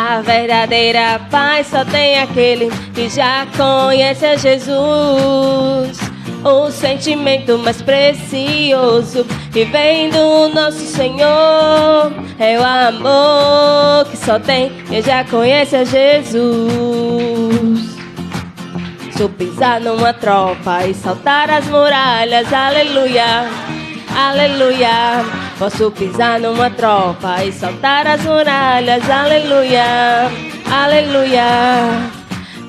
A verdadeira paz só tem aquele que já conhece a Jesus. O sentimento mais precioso que vem do nosso Senhor é o amor que só tem quem já conhece a Jesus. Se eu pisar numa tropa e saltar as muralhas, aleluia, aleluia. Posso pisar numa tropa e saltar as muralhas, aleluia, aleluia.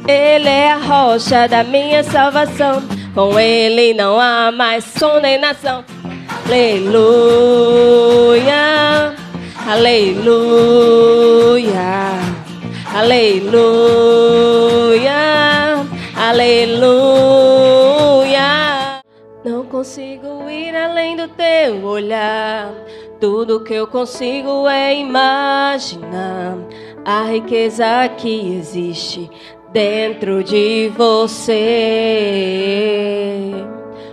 Ele é a rocha da minha salvação, com ele não há mais condenação. Aleluia, aleluia, aleluia, aleluia. Não consigo ir além do teu olhar, tudo que eu consigo é imaginar a riqueza que existe dentro de você.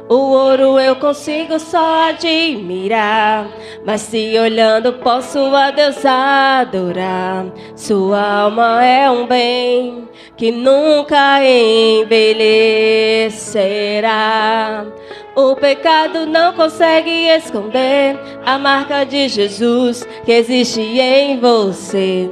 O ouro eu consigo só admirar, mas se olhando posso a Deus adorar. Sua alma é um bem que nunca envelhecerá. O pecado não consegue esconder a marca de Jesus que existe em você.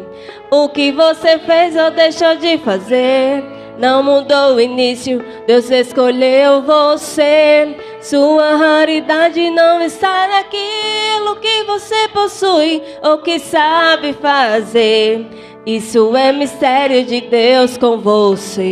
O que você fez ou deixou de fazer não mudou o início, Deus escolheu você. Sua raridade não está naquilo que você possui ou que sabe fazer. Isso é mistério de Deus com você.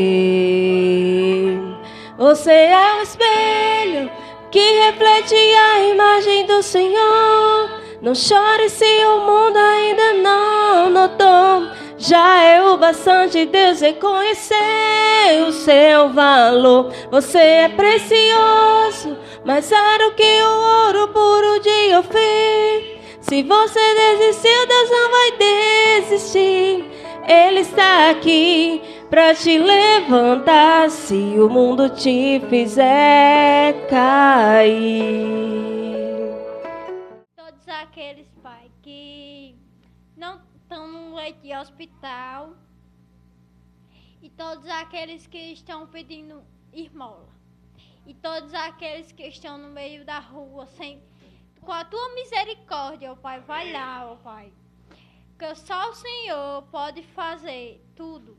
Você é um espelho que reflete a imagem do Senhor. Não chore se o mundo ainda não notou. Já é o bastante Deus reconhecer o seu valor. Você é precioso, mais raro que o ouro puro de Ofir. Se você desistiu, Deus não vai desistir. Ele está aqui pra te levantar se o mundo te fizer cair. Todos aqueles, Pai, que não estão no leito de hospital e todos aqueles que estão pedindo esmola e todos aqueles que estão no meio da rua com a tua misericórdia, ó Pai, vai lá, ó Pai, que só o Senhor pode fazer tudo.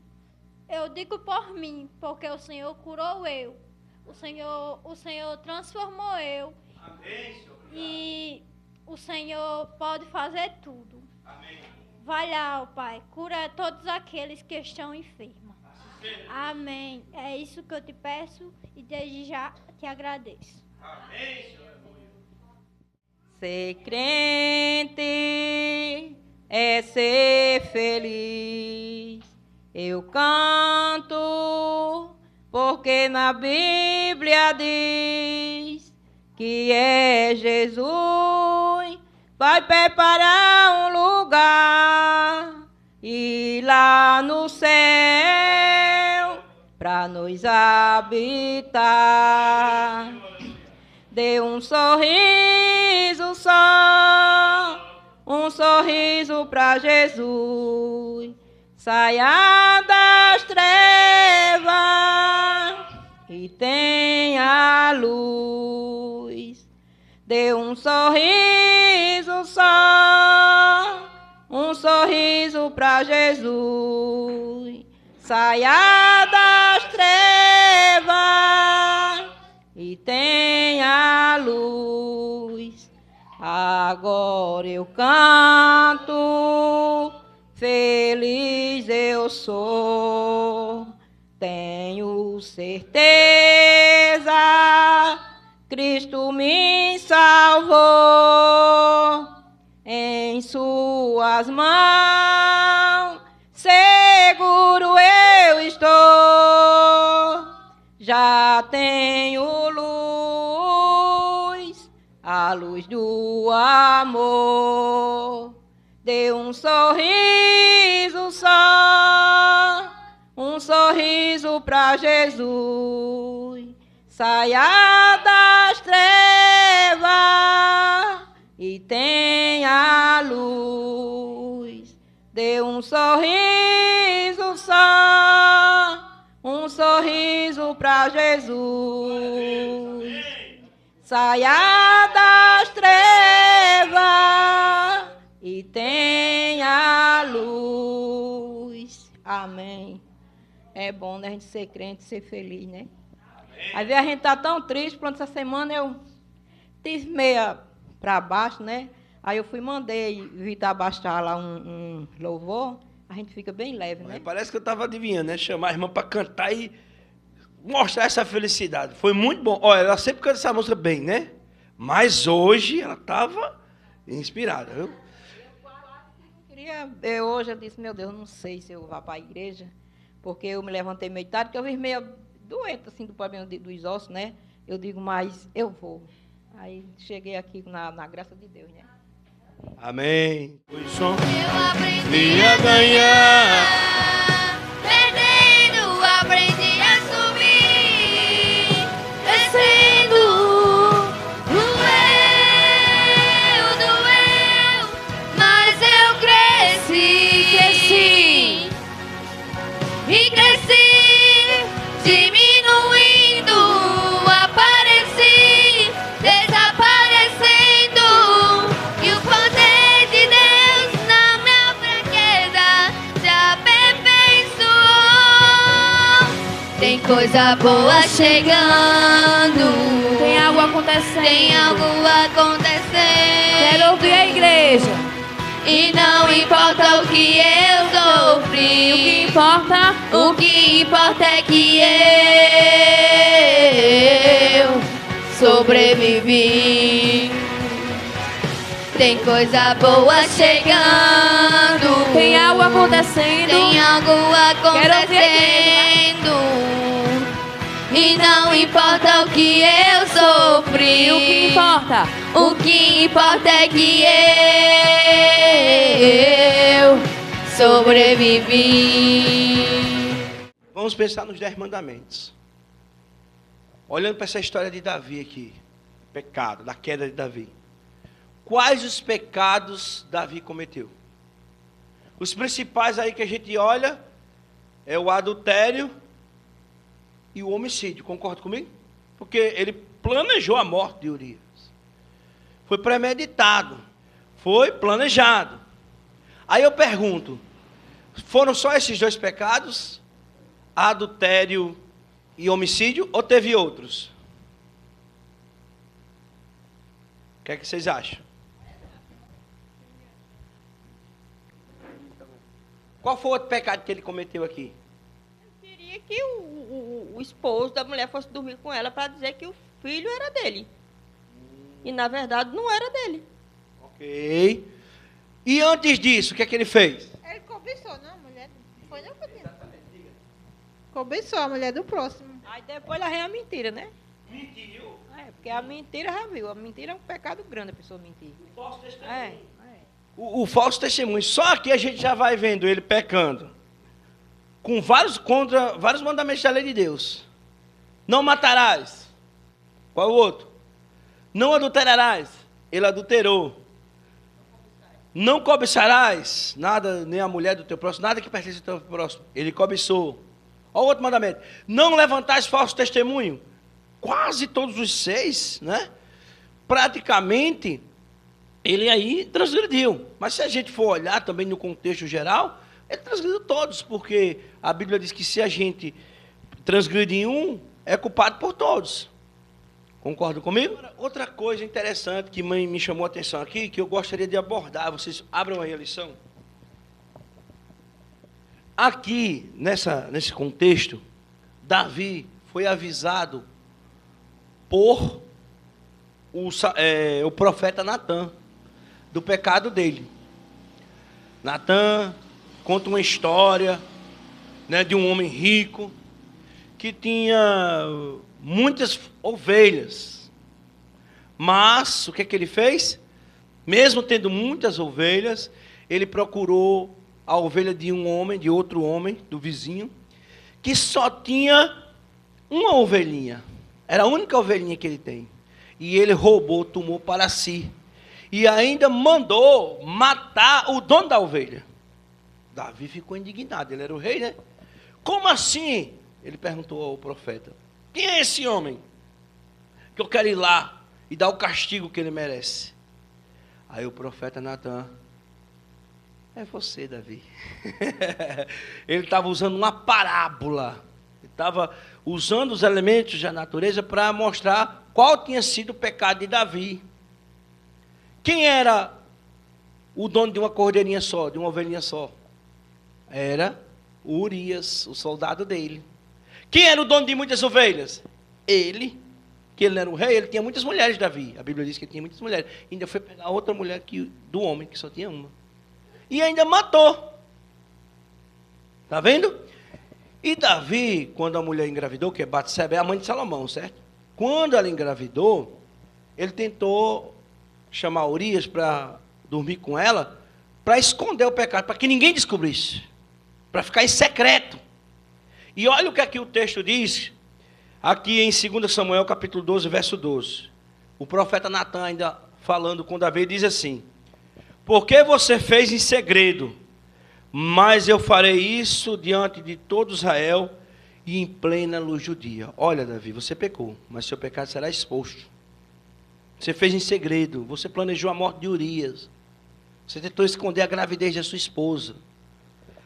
Eu digo por mim, porque o Senhor curou eu, o Senhor transformou eu. Amém, Senhor. E o Senhor pode fazer tudo. Amém. Vai lá, ó Pai, cura todos aqueles que estão enfermos. Amém. É isso que eu te peço e desde já te agradeço. Amém, Senhor. Ser crente é ser feliz. Eu canto porque na Bíblia diz que é Jesus vai preparar um lugar e lá no céu pra nos habitar. Dê um sorriso só, um sorriso pra Jesus. Saia das trevas e tenha luz. Dê um sorriso só, um sorriso pra Jesus. Saia das trevas e tenha luz. Agora eu canto, feliz eu sou. Tenho certeza, Cristo me salvou. Em suas mãos seguro eu estou. Já tenho luz, a luz do amor. Dê um sorriso só, um sorriso pra Jesus. Saia das trevas e tenha luz. Dê um sorriso só, um sorriso para Jesus. Saia das trevas e tenha luz. Amém. É bom, né, a gente ser crente, ser feliz, né? Às vezes a gente tá tão triste, pronto, essa semana eu tive meia para baixo, né? Aí eu mandei Vitor baixar lá um louvor, a gente fica bem leve, né? Parece que eu estava adivinhando, né? Chamar a irmã para cantar e mostrar essa felicidade. Foi muito bom. Olha, ela sempre canta essa música bem, né? Mas hoje ela estava inspirada, viu? Hoje eu disse, meu Deus, não sei se eu vou para a igreja, porque eu me levantei meio tarde, porque eu vim meio doente, assim, do problema dos ossos, né? Eu digo, mas eu vou. Aí cheguei aqui na graça de Deus, né? Amém. Foi som. Eu aprendi a ganhar, perdendo, aprendi a subir, descendo, doeu, mas eu cresci, e cresci, diminuindo, apareci, desaparecendo, e o poder de Deus na minha fraqueza se aperfeiçoou. Tem coisa boa chegando, Tem algo acontecendo. tem algo acontecendo. Quero ouvir a igreja. E não importa o que eu sofri, O que importa? o que importa é que eu sobrevivi. Tem coisa boa chegando, Tem algo acontecendo. tem algo Quero ouvir a acontecendo. E não importa o que eu sofri, O que importa? o que importa é que eu sobrevivi. Vamos pensar nos 10 mandamentos. Olhando para essa história de Davi aqui, pecado, da queda de Davi. Quais os pecados Davi cometeu? Os principais aí que a gente olha é o adultério e o homicídio. Concorda comigo? Porque ele planejou a morte de Urias. Foi premeditado. Foi planejado. Aí eu pergunto, foram só esses dois pecados? Adultério e homicídio? Ou teve outros? O que é que vocês acham? Qual foi o outro pecado que ele cometeu aqui? Queria que o esposo da mulher fosse dormir com ela para dizer que o filho era dele. E na verdade não era dele. Ok. E antes disso, o que é que ele fez? Ele cobiçou, não, a mulher. Foi não, Coutinho? Cobiçou a mulher do próximo. Aí depois lá vem a mentira, né? Mentiu. É, porque a mentira já viu. A mentira é um pecado grande a pessoa mentir. Falso testemunho. É. O falso testemunho. Só aqui a gente já vai vendo ele pecando. Contra vários mandamentos da lei de Deus. Não matarás. Qual é o outro? Não adulterarás. Ele adulterou. Não cobiçarás nada, nem a mulher do teu próximo, nada que pertence ao teu próximo. Ele cobiçou. Olha o outro mandamento. Não levantais falso testemunho. Quase todos os 6, né? Praticamente, ele aí transgrediu. Mas se a gente for olhar também no contexto geral, ele transgrediu todos, porque a Bíblia diz que se a gente transgredir um, é culpado por todos. Concorda comigo? Outra coisa interessante que me chamou a atenção aqui, que eu gostaria de abordar, vocês abram aí a lição. Aqui, nesse contexto, Davi foi avisado por o profeta Natã do pecado dele. Natã conta uma história, né, de um homem rico que tinha muitas ovelhas. Mas o que é que ele fez? Mesmo tendo muitas ovelhas, ele procurou a ovelha de um homem, de outro homem, do vizinho, que só tinha uma ovelhinha. Era a única ovelhinha que ele tem. E ele roubou, tomou para si. E ainda mandou matar o dono da ovelha. Davi ficou indignado, ele era o rei, né? Como assim? Ele perguntou ao profeta. Quem é esse homem? Que eu quero ir lá e dar o castigo que ele merece. Aí o profeta Natan, é você, Davi. Ele estava usando uma parábola. Ele estava usando os elementos da natureza para mostrar qual tinha sido o pecado de Davi. Quem era o dono de uma cordeirinha só, de uma ovelhinha só? Era Urias, o soldado dele. Quem era o dono de muitas ovelhas? Ele, que ele era o rei, ele tinha muitas mulheres, Davi. A Bíblia diz que ele tinha muitas mulheres. Ainda foi pegar outra mulher do homem, que só tinha uma. E ainda matou. Está vendo? E Davi, quando a mulher engravidou, que é Batseba, é a mãe de Salomão, certo? Quando ela engravidou, ele tentou chamar Urias para dormir com ela, para esconder o pecado, para que ninguém descobrisse, para ficar em secreto. E olha o que aqui o texto diz, aqui em 2 Samuel, capítulo 12, verso 12. O profeta Natan, ainda falando com Davi, diz assim: porque você fez em segredo, mas eu farei isso diante de todo Israel e em plena luz do dia. Olha, Davi, você pecou, mas seu pecado será exposto. Você fez em segredo, você planejou a morte de Urias, você tentou esconder a gravidez da sua esposa,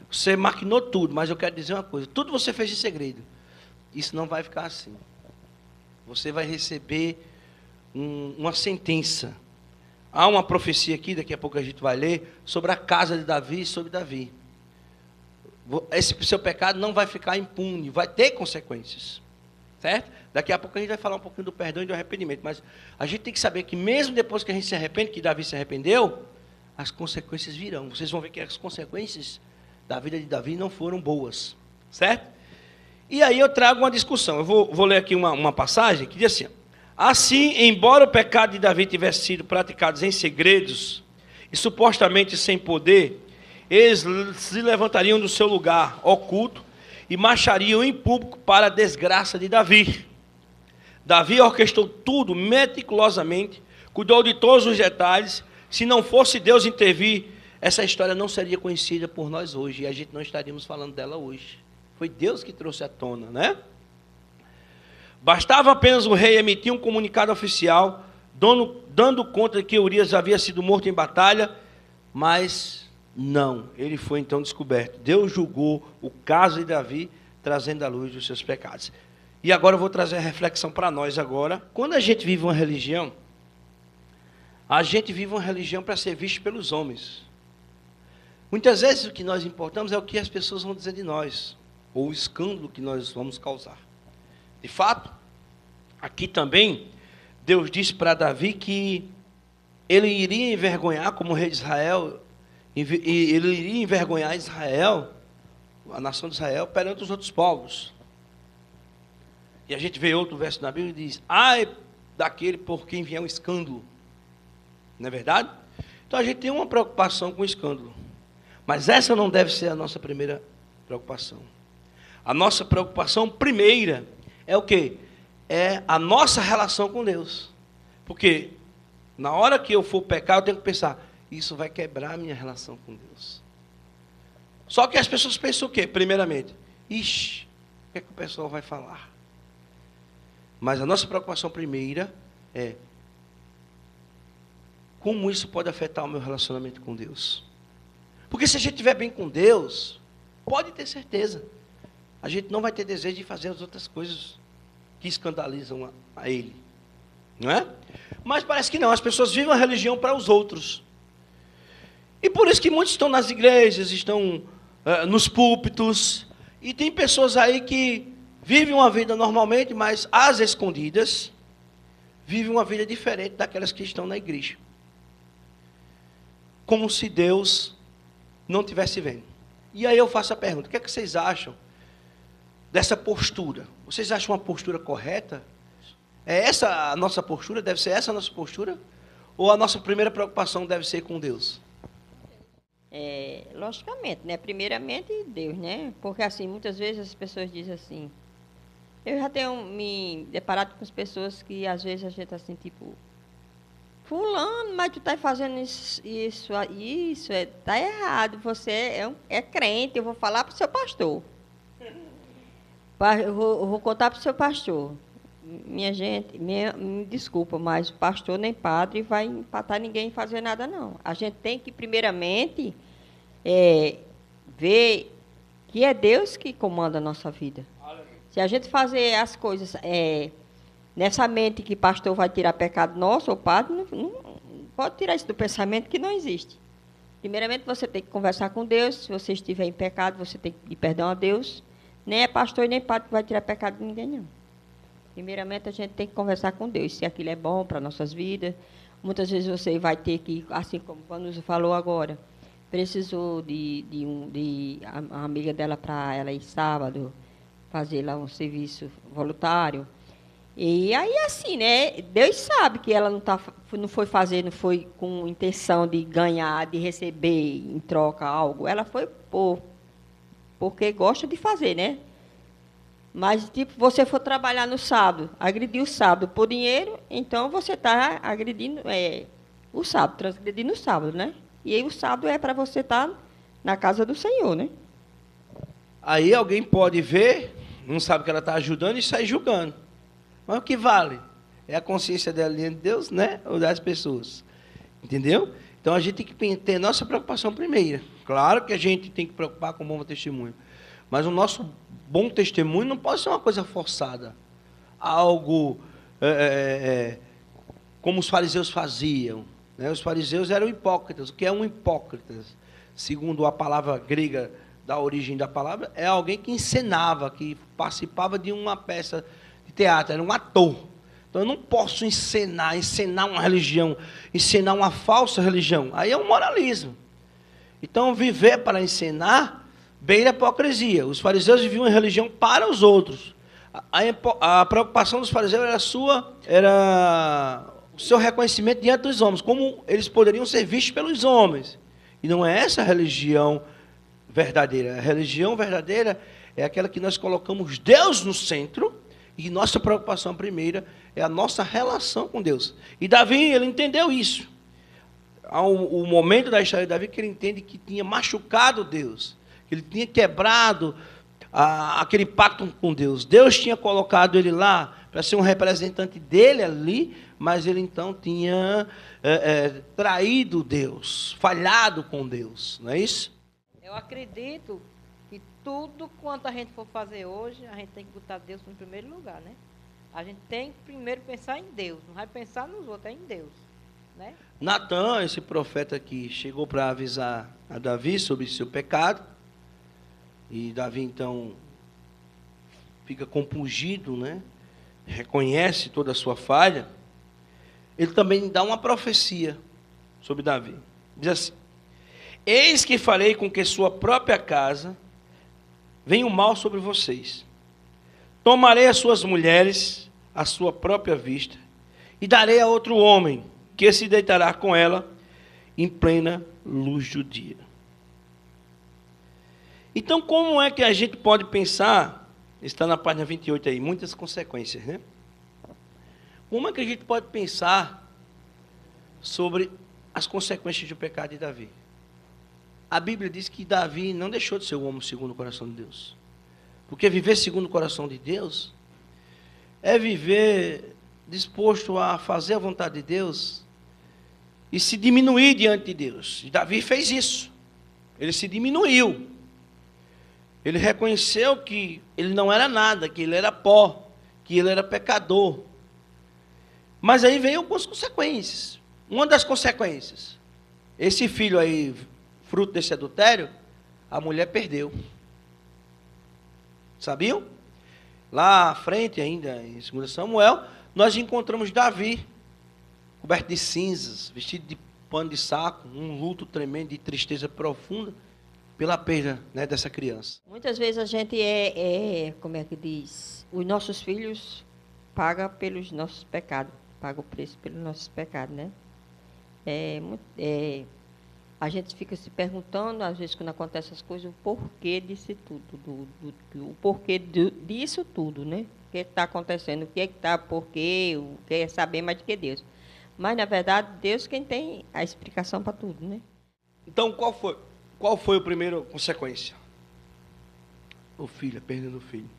você maquinou tudo, mas eu quero dizer uma coisa, tudo você fez em segredo. Isso não vai ficar assim. Você vai receber uma sentença. Há uma profecia aqui, daqui a pouco a gente vai ler, sobre a casa de Davi e sobre Davi. Esse seu pecado não vai ficar impune, vai ter consequências. Certo? Daqui a pouco a gente vai falar um pouquinho do perdão e do arrependimento, mas a gente tem que saber que mesmo depois que a gente se arrepende, que Davi se arrependeu, as consequências virão. Vocês vão ver que as consequências da vida de Davi não foram boas. Certo? E aí eu trago uma discussão. Eu vou ler aqui uma passagem que diz assim: assim, embora o pecado de Davi tivesse sido praticado em segredos e supostamente sem poder, eles se levantariam do seu lugar oculto e marchariam em público para a desgraça de Davi. Davi orquestrou tudo meticulosamente, cuidou de todos os detalhes. Se não fosse Deus intervir, essa história não seria conhecida por nós hoje, e a gente não estaríamos falando dela hoje. Foi Deus que trouxe à tona, né? Bastava apenas o rei emitir um comunicado oficial, dando conta de que Urias havia sido morto em batalha, mas não, ele foi então descoberto. Deus julgou o caso de Davi, trazendo à luz os seus pecados. E agora eu vou trazer a reflexão para nós agora. Quando a gente vive uma religião para ser visto pelos homens. Muitas vezes o que nós importamos é o que as pessoas vão dizer de nós, ou o escândalo que nós vamos causar. De fato, aqui também, Deus disse para Davi que ele iria envergonhar como rei de Israel, e ele iria envergonhar Israel, a nação de Israel, perante os outros povos. E a gente vê outro verso na Bíblia e diz: ai daquele por quem vier um escândalo. Não é verdade? Então a gente tem uma preocupação com o escândalo. Mas essa não deve ser a nossa primeira preocupação. A nossa preocupação primeira é o quê? É a nossa relação com Deus. Porque na hora que eu for pecar, eu tenho que pensar: isso vai quebrar a minha relação com Deus. Só que as pessoas pensam o quê? Primeiramente, ixi, o que é que o pessoal vai falar? Mas a nossa preocupação primeira é: como isso pode afetar o meu relacionamento com Deus? Porque se a gente estiver bem com Deus, pode ter certeza, a gente não vai ter desejo de fazer as outras coisas que escandalizam a Ele. Não é? Mas parece que não, as pessoas vivem a religião para os outros. E por isso que muitos estão nas igrejas, estão nos púlpitos, e tem pessoas aí que vivem uma vida normalmente, mas às escondidas, vivem uma vida diferente daquelas que estão na igreja. Como se Deus não estivesse vendo. E aí eu faço a pergunta: o que é que vocês acham dessa postura? Vocês acham uma postura correta? É essa a nossa postura? Deve ser essa a nossa postura? Ou a nossa primeira preocupação deve ser com Deus? Logicamente, né? Primeiramente Deus, né? Porque assim, muitas vezes as pessoas dizem assim. Eu já tenho me deparado com as pessoas que às vezes a gente assim, tipo, fulano, mas tu está fazendo isso, tá errado. Você é crente, eu vou falar para o seu pastor. Eu vou contar para o seu pastor. Minha gente, me desculpa, mas pastor nem padre vai empatar ninguém em fazer nada, não. A gente tem que, primeiramente, ver que é Deus que comanda a nossa vida. Se a gente fazer as coisas nessa mente que pastor vai tirar pecado nosso, ou padre, não pode tirar isso do pensamento que não existe. Primeiramente, você tem que conversar com Deus. Se você estiver em pecado, você tem que pedir perdão a Deus. Nem é pastor e nem padre que vai tirar pecado de ninguém, não. Primeiramente, a gente tem que conversar com Deus, se aquilo é bom para nossas vidas. Muitas vezes você vai ter que, assim como o Vanusa falou agora, precisou de a amiga dela para ela ir sábado, fazer lá um serviço voluntário. E aí, assim, né? Deus sabe que ela não foi fazer, não foi com intenção de ganhar, de receber em troca algo. Ela foi porque gosta de fazer, né? Mas, tipo, você for trabalhar no sábado, agredir o sábado por dinheiro, então você está agredindo o sábado, transgredindo o sábado, né? E aí o sábado é para você estar na casa do Senhor, né? Aí alguém pode ver, não sabe que ela está ajudando e sai julgando. Mas o que vale? É a consciência dela diante de Deus, né? Ou das pessoas. Entendeu? Então a gente tem que ter nossa preocupação primeira. Claro que a gente tem que preocupar com o bom testemunho. Mas o nosso bom testemunho não pode ser uma coisa forçada. Algo como os fariseus faziam. Né? Os fariseus eram hipócritas. O que é um hipócrita? Segundo a palavra grega, da origem da palavra, é alguém que encenava, que participava de uma peça de teatro, era um ator. Então eu não posso encenar uma religião, encenar uma falsa religião. Aí é um moralismo. Então viver para encenar beira a hipocrisia. Os fariseus viviam em religião para os outros. A preocupação dos fariseus era o seu reconhecimento diante dos homens, como eles poderiam ser vistos pelos homens. E não é essa a religião verdadeira. A religião verdadeira é aquela que nós colocamos Deus no centro, e nossa preocupação primeira é a nossa relação com Deus. E Davi, ele entendeu isso. Há um momento da história de Davi que ele entende que tinha machucado Deus, que ele tinha quebrado aquele pacto com Deus. Deus tinha colocado ele lá para ser um representante dele ali, mas ele então tinha traído Deus, falhado com Deus, não é isso? Eu acredito que tudo quanto a gente for fazer hoje, a gente tem que botar Deus no primeiro lugar, né? A gente tem que primeiro pensar em Deus, não vai pensar nos outros, é em Deus, né? Natã, esse profeta aqui, chegou para avisar a Davi sobre seu pecado, e Davi então fica compungido, né? Reconhece toda a sua falha. Ele também dá uma profecia sobre Davi. Diz assim: eis que farei com que sua própria casa venha o mal sobre vocês. Tomarei as suas mulheres à sua própria vista e darei a outro homem que se deitará com ela em plena luz do dia. Então, como é que a gente pode pensar, está na página 28 aí, muitas consequências, né? Como é que a gente pode pensar sobre as consequências do pecado de Davi? A Bíblia diz que Davi não deixou de ser um homem segundo o coração de Deus. Porque viver segundo o coração de Deus é viver disposto a fazer a vontade de Deus e se diminuir diante de Deus. E Davi fez isso. Ele se diminuiu. Ele reconheceu que ele não era nada, que ele era pó, que ele era pecador. Mas aí veio algumas consequências. Uma das consequências, esse filho aí, fruto desse adultério, a mulher perdeu. Sabiam? Lá à frente, ainda em 2 Samuel, nós encontramos Davi, coberto de cinzas, vestido de pano de saco, um luto tremendo, de tristeza profunda, pela perda, né, dessa criança. Muitas vezes a gente como é que diz? Os nossos filhos pagam pelos nossos pecados, pagam o preço pelos nossos pecados, né? A gente fica se perguntando, às vezes, quando acontecem essas coisas, o porquê disso tudo, o porquê disso tudo, né? O que está acontecendo, o que está, porquê, o que é saber mais do que Deus. Mas, na verdade, Deus quem tem a explicação para tudo, né? Então, qual foi a primeira consequência? O filho, a perda do filho.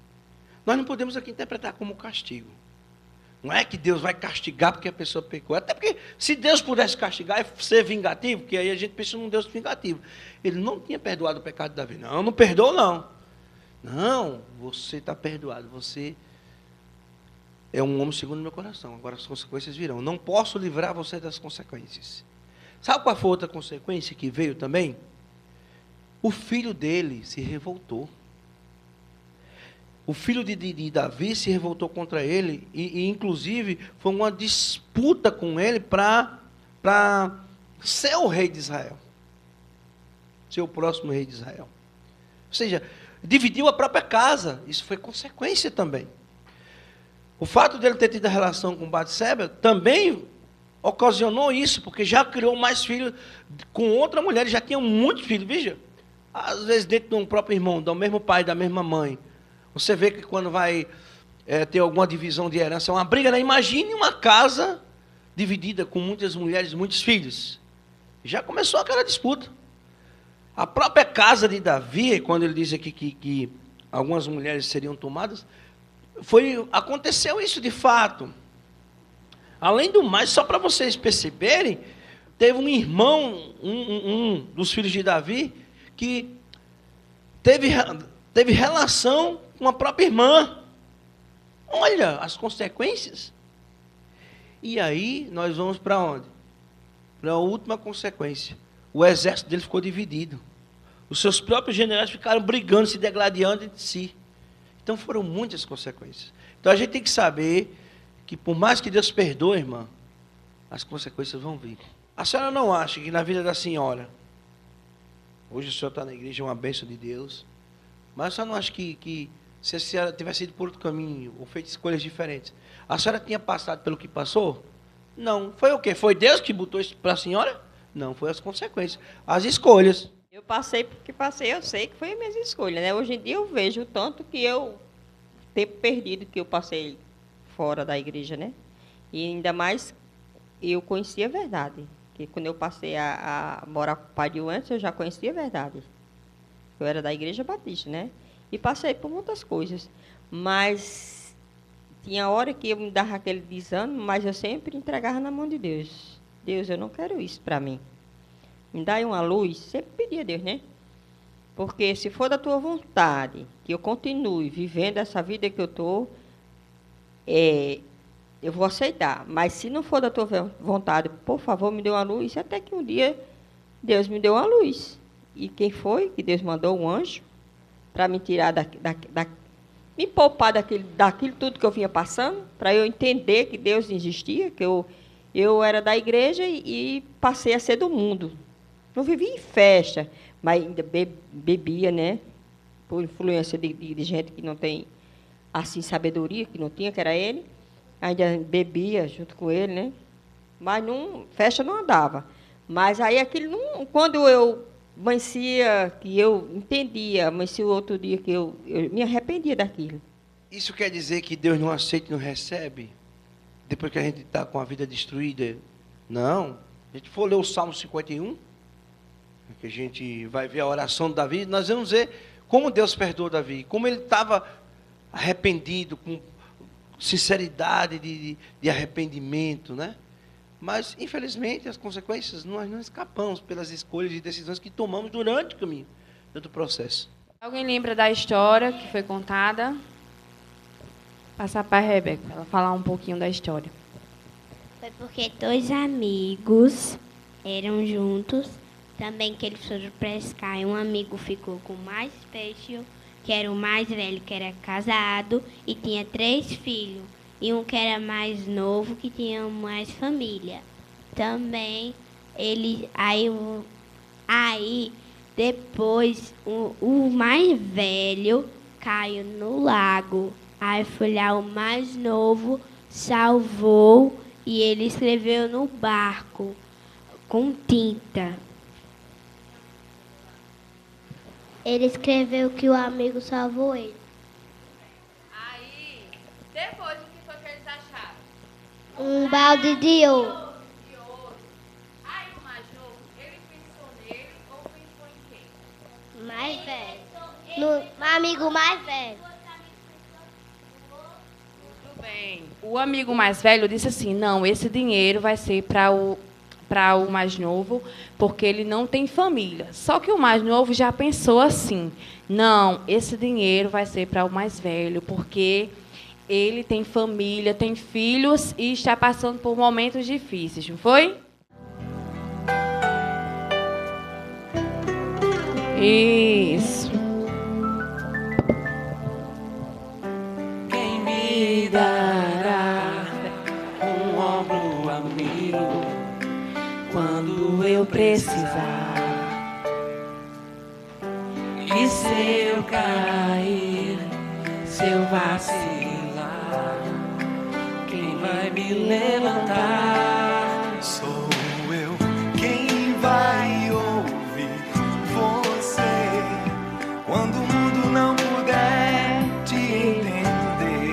Nós não podemos aqui interpretar como castigo. Não é que Deus vai castigar porque a pessoa pecou. Até porque, se Deus pudesse castigar e ser vingativo, porque aí a gente pensa num Deus vingativo. Ele não tinha perdoado o pecado de Davi. Não, não perdoou, não. Não, você está perdoado. Você é um homem segundo o meu coração. Agora as consequências virão. Não posso livrar você das consequências. Sabe qual foi a outra consequência que veio também? O filho dele se revoltou. O filho de Davi se revoltou contra ele e inclusive, foi uma disputa com ele para ser o rei de Israel. Ser o próximo rei de Israel. Ou seja, dividiu a própria casa. Isso foi consequência também. O fato dele ter tido a relação com Batseba também ocasionou isso, porque já criou mais filhos com outra mulher. Ele já tinha muitos filhos, veja. Às vezes dentro de um próprio irmão, do mesmo pai, da mesma mãe. Você vê que quando vai ter alguma divisão de herança, é uma briga, né? Imagine uma casa dividida com muitas mulheres, muitos filhos. Já começou aquela disputa. A própria casa de Davi, quando ele diz aqui que algumas mulheres seriam tomadas, aconteceu isso de fato. Além do mais, só para vocês perceberem, teve um irmão, um dos filhos de Davi, que teve relação com a própria irmã. Olha as consequências. E aí nós vamos para onde? Para a última consequência. O exército dele ficou dividido. Os seus próprios generais ficaram brigando, se degladiando entre si. Então foram muitas consequências. Então a gente tem que saber que por mais que Deus perdoe, irmã, as consequências vão vir. A senhora não acha que na vida da senhora, hoje a senhora está na igreja, é uma bênção de Deus, mas a senhora não acha que se a senhora tivesse ido por outro caminho, ou feito escolhas diferentes, a senhora tinha passado pelo que passou? Não. Foi o quê? Foi Deus que botou isso para a senhora? Não, foi as consequências, as escolhas. Eu passei porque passei, eu sei que foi a minha escolha, né? Hoje em dia eu vejo o tanto que tempo perdido que eu passei fora da igreja, né? E ainda mais, eu conhecia a verdade. Porque quando eu passei a morar com o pai de antes, eu já conhecia a verdade. Eu era da igreja batista, né? E passei por muitas coisas. Mas tinha hora que eu me dava aquele desânimo, mas eu sempre entregava na mão de Deus. Deus, eu não quero isso para mim. Me dá aí uma luz. Sempre pedia a Deus, né? Porque se for da tua vontade, que eu continue vivendo essa vida que eu estou, eu vou aceitar. Mas se não for da tua vontade, por favor, me dê uma luz. Até que um dia Deus me deu uma luz. E quem foi? Que Deus mandou um anjo para me tirar me poupar daquilo tudo que eu vinha passando, para eu entender que Deus existia, que eu era da igreja e passei a ser do mundo. Não vivia em festa, mas ainda bebia, né? Por influência de gente que não tem, assim, sabedoria, que não tinha, que era ele. Ainda bebia junto com ele, né? Mas festa não andava. Mas aí aquilo, quando eu amanhecia, que eu entendia, amanhecia o outro dia que eu me arrependia daquilo. Isso quer dizer que Deus não aceita e não recebe? Depois que a gente está com a vida destruída? Não. A gente for ler o Salmo 51, que a gente vai ver a oração de Davi, nós vamos ver como Deus perdoou Davi, como ele estava arrependido, com sinceridade de arrependimento, né? Mas, infelizmente, as consequências nós não escapamos pelas escolhas e decisões que tomamos durante o caminho, durante o processo. Alguém lembra da história que foi contada? Passar para a Rebeca, para ela falar um pouquinho da história. Foi porque dois amigos eram juntos, também que eles foram pescar, e um amigo ficou com mais peixe, que era o mais velho, que era casado, e tinha 3 filhos. E um que era mais novo, que tinha mais família. Também, depois, o mais velho caiu no lago. Aí foi lá o mais novo, salvou, e ele escreveu no barco, com tinta. Ele escreveu que o amigo salvou ele. Aí, depois o que foi que eles acharam? Um balde de ouro. mais velho. No amigo mais velho. Tudo bem. O amigo mais velho disse assim, não, esse dinheiro vai ser para o mais novo, porque ele não tem família. Só que o mais novo já pensou assim, não, esse dinheiro vai ser para o mais velho, porque ele tem família, tem filhos e está passando por momentos difíceis, não foi? Isso. Quem me dará um ombro amigo quando eu precisar? E se eu cair, se eu vacilar, quem vai me levantar? Sou eu quem vai ouvir você quando o mundo não puder te entender.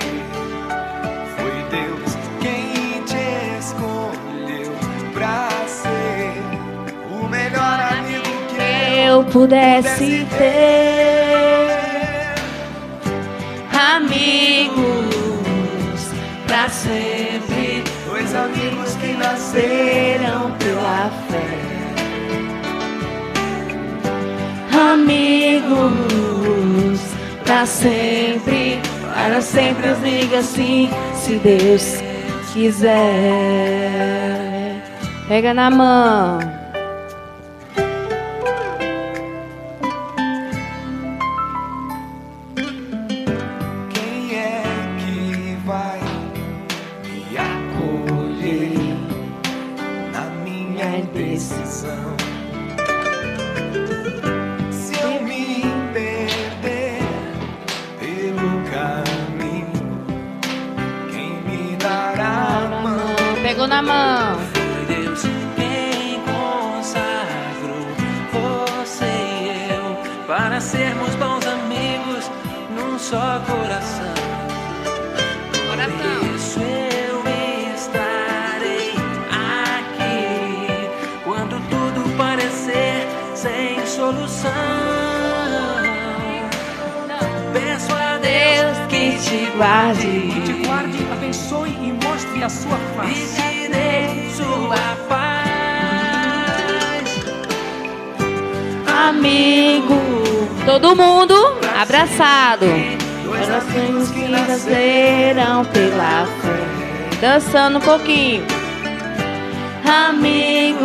Foi Deus quem te escolheu pra ser o melhor amigo que Eu pudesse ter amigos pra sempre, dois amigos que nasceram pela fé. Amigos pra sempre, para sempre os liga assim, se Deus quiser. Pega na mão. Quem é que vai me acolher na minha indecisão? Se eu me perder pelo caminho, quem me dará a mão? Pegou na mão. Foi Deus quem consagrou você e eu para sermos bons amigos num só coração. Por isso eu estarei aqui quando tudo parecer sem solução. Peço a Deus que te guarde, abençoe e mostre a sua e face. te dê sua paz. Amigo, todo mundo abraçado. Orações que nasceram pela fé. Dançando um pouquinho. Amigos,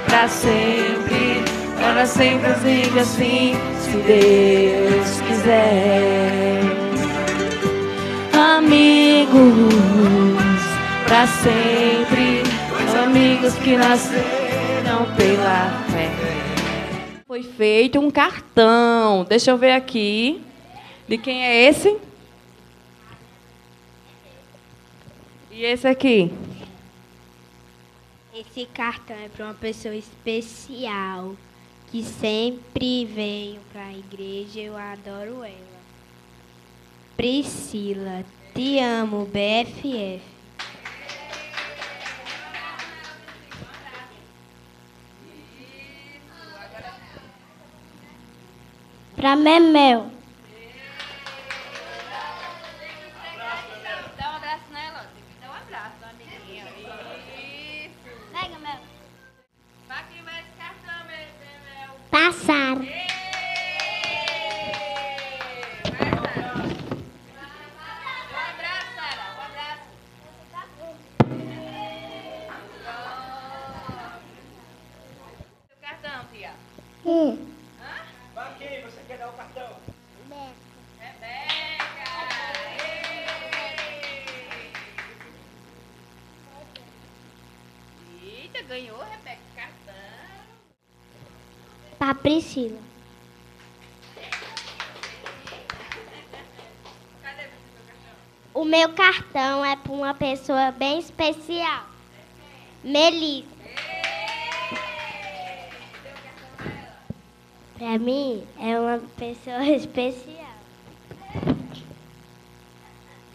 pra sempre, para sempre siga assim, se Deus quiser. Amigos, pra sempre, amigos que nasceram pela fé. Foi feito um cartão. Deixa eu ver aqui. De quem é esse? E esse aqui? Esse cartão é para uma pessoa especial que sempre veio para a igreja. Eu adoro ela. Priscila, te amo, BFF. Para Memel. Dá um abraço nela. Tem que dar um abraço na amiguinha. Isso. Pega, Mel. Vai que vai esse cartão, Mel. Passaram. Pra quem você quer dar o cartão? Rebeca! Eita, ganhou, Rebeca, cartão. Para Priscila. O meu cartão é para uma pessoa bem especial. Melissa. Para mim, é uma pessoa especial.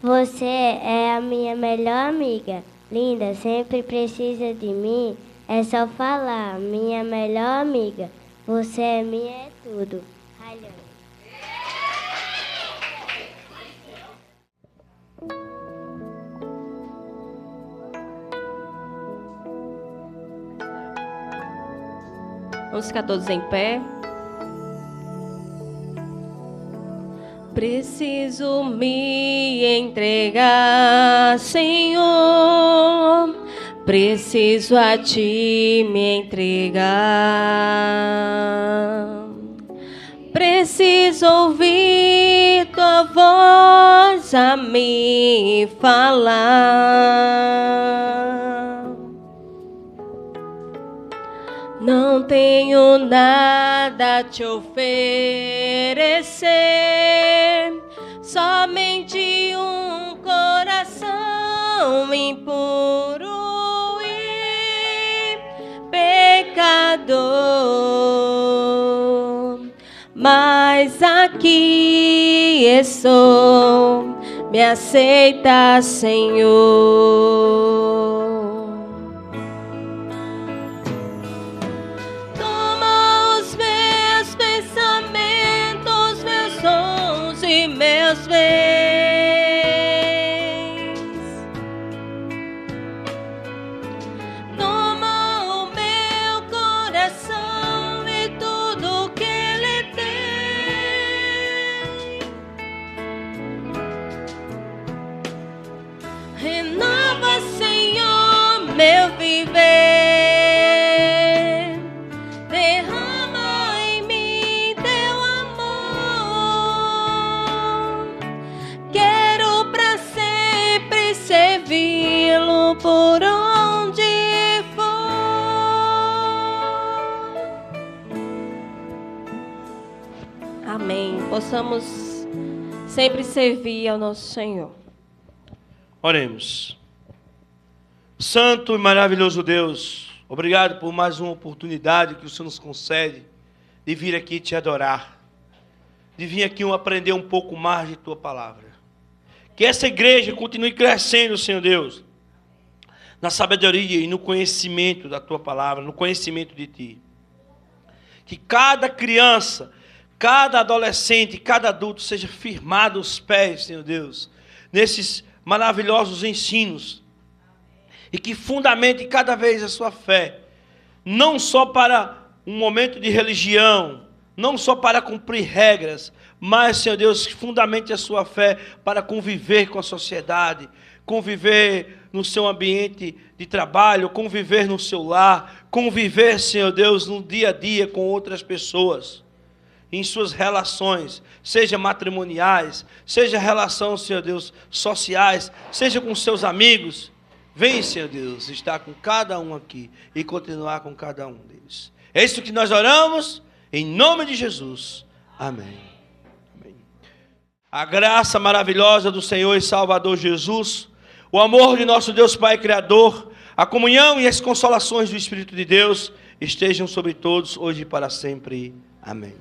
Você é a minha melhor amiga. Linda, sempre precisa de mim. É só falar, minha melhor amiga. Você é minha eterna. tudo. Aleluia. Vamos ficar todos em pé. Preciso me entregar, Senhor. Preciso a Ti me entregar. Preciso ouvir Tua voz a me falar. Não tenho nada a te oferecer, somente um coração impuro e pecador. Mas aqui estou, me aceita, Senhor. Meus bens, toma o meu coração e tudo que ele tem. Renova, Senhor, meu viver. Por onde for, amém. Possamos sempre servir ao nosso Senhor. Oremos. Santo e maravilhoso Deus, obrigado por mais uma oportunidade que o Senhor nos concede de vir aqui te adorar, de vir aqui aprender um pouco mais de Tua palavra. Que essa igreja continue crescendo, Senhor Deus, na sabedoria e no conhecimento da Tua palavra, no conhecimento de Ti. Que cada criança, cada adolescente, cada adulto seja firmado aos pés, Senhor Deus, nesses maravilhosos ensinos. E que fundamente cada vez a sua fé, não só para um momento de religião, não só para cumprir regras, mas, Senhor Deus, que fundamente a sua fé para conviver com a sociedade, conviver no seu ambiente de trabalho, conviver no seu lar, conviver, Senhor Deus, no dia a dia com outras pessoas, em suas relações, seja matrimoniais, seja relação, Senhor Deus, sociais, seja com seus amigos. Vem, Senhor Deus, estar com cada um aqui e continuar com cada um deles. É isso que nós oramos, em nome de Jesus. Amém. Amém. A graça maravilhosa do Senhor e Salvador Jesus, o amor de nosso Deus Pai Criador, a comunhão e as consolações do Espírito de Deus estejam sobre todos, hoje e para sempre. Amém.